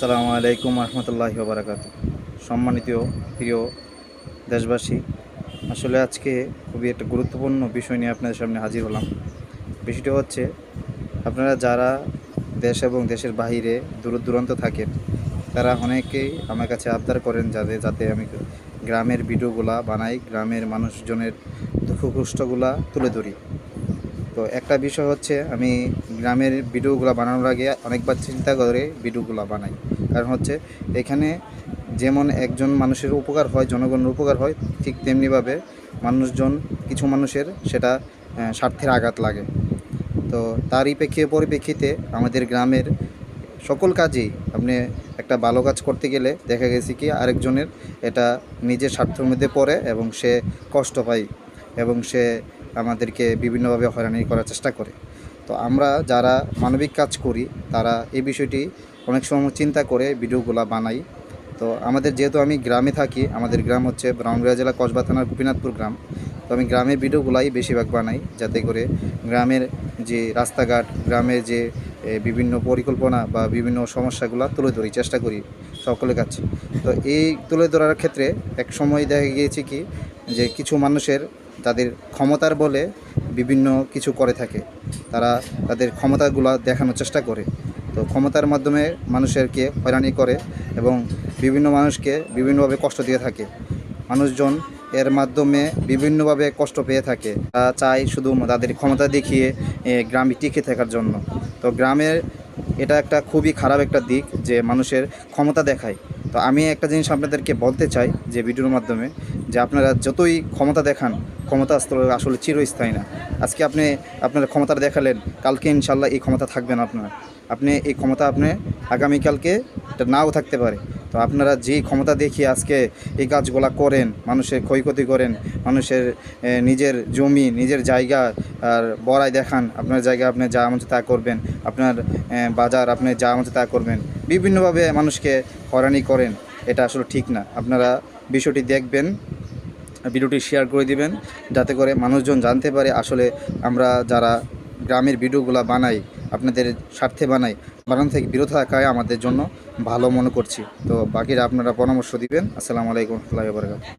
আসসালামু আলাইকুম রহমতুল্লাহি ওয়া বারাকাতুহু। সম্মানিত প্রিয় দেশবাসী, আসলে আজকে খুবই একটা গুরুত্বপূর্ণ বিষয় নিয়ে আপনাদের সামনে হাজির হলাম। বিষয়টা হচ্ছে, আপনারা যারা দেশ এবং দেশের বাহিরে দূর দূরান্ত থাকেন, তারা অনেকেই আমার কাছে আবদার করেন যাতে আমি গ্রামের ভিডিওগুলা বানাই, গ্রামের মানুষজনের দুঃখ কষ্টগুলা তুলে ধরি। তো একটা বিষয় হচ্ছে, আমি গ্রামের ভিডিওগুলো বানানোর আগে অনেকবার চিন্তা করে ভিডিওগুলো বানাই। কারণ হচ্ছে, এখানে যেমন একজন মানুষের উপকার হয়, জনগণের উপকার হয়, ঠিক তেমনিভাবে কিছু মানুষের সেটা স্বার্থের আঘাত লাগে। তো তারই পরিপ্রেক্ষিতে আমাদের গ্রামের সকল কাজেই আপনি একটা ভালো কাজ করতে গেলে দেখা গেছে কি আরেকজনের এটা নিজের স্বার্থের মধ্যে পড়ে এবং সে কষ্ট পায় এবং সে আমাদেরকে বিভিন্নভাবে হয়রানি করার চেষ্টা করে। তো আমরা যারা মানবিক কাজ করি তারা এই বিষয়টি অনেক সময় চিন্তা করে ভিডিওগুলো বানাই। তো যেহেতু আমি গ্রামে থাকি, আমাদের গ্রাম হচ্ছে ব্রাহ্মণবাড়িয়া জেলা কসবা থানার গোপীনাথপুর গ্রাম। তো আমি গ্রামের ভিডিওগুলাই বেশিরভাগ বানাই, যাতে করে গ্রামের যে রাস্তাঘাট, গ্রামের যে বিভিন্ন পরিকল্পনা বা বিভিন্ন সমস্যাগুলো তুলে ধরি, চেষ্টা করি সকলের কাছে। তো এই তুলে ধরার ক্ষেত্রে এক সময় দেখা গিয়েছে কি যে কিছু মানুষের তাদের ক্ষমতার বলে বিভিন্ন কিছু করে থাকে, তারা তাদের ক্ষমতাগুলো দেখানোর চেষ্টা করে। তো ক্ষমতার মাধ্যমে মানুষেরকে হয়রানি করে এবং বিভিন্ন মানুষকে বিভিন্নভাবে কষ্ট দিয়ে থাকে। মানুষজন এর মাধ্যমে বিভিন্নভাবে কষ্ট পেয়ে থাকে, তারা চায় শুধু তাদের ক্ষমতা দেখিয়ে গ্রামে টিকে থাকার জন্য। তো গ্রামের এটা একটা খুবই খারাপ একটা দিক যে মানুষের ক্ষমতা দেখায়। তো আমি একটা জিনিস আপনাদেরকে বলতে চাই যে ভিডিওর মাধ্যমে, যে আপনারা যতই ক্ষমতা দেখান, ক্ষমতা আসলে চিরস্থায়ী না। আজকে আপনার ক্ষমতা দেখালেন, কালকে ইনশাল্লাহ এই ক্ষমতা থাকবে না আপনার। এই ক্ষমতা আগামীকালকে এটা নাও থাকতে পারে। তো আপনারা যেই ক্ষমতা দেখিয়ে আজকে এই কাজগুলো করেন, মানুষের ক্ষয়ক্ষতি করেন, মানুষের নিজের জমি, নিজের জায়গা আর বড়াই দেখান, আপনার জায়গা আপনি যা মন তা করবেন, আপনার বাজার আপনি যা মন তা করবেন, বিভিন্নভাবে মানুষকে হয়রানি করেন, এটা আসলে ঠিক না। আপনারা বিষয়টি দেখবেন, ভিডিওটি শেয়ার করে দিবেন, যাতে করে মানুষজন জানতে পারে আসলে আমরা যারা গ্রামের ভিডিওগুলো বানাই, আপনাদের স্বার্থে বানানো থেকে বিরত থাকায় আমাদের জন্য ভালো মনে করছি। তো বাকিরা আপনারা পরামর্শ দিবেন। আসসালামু আলাইকুম ওয়া রাহমাতুল্লাহি ওয়া বারাকাতুহু।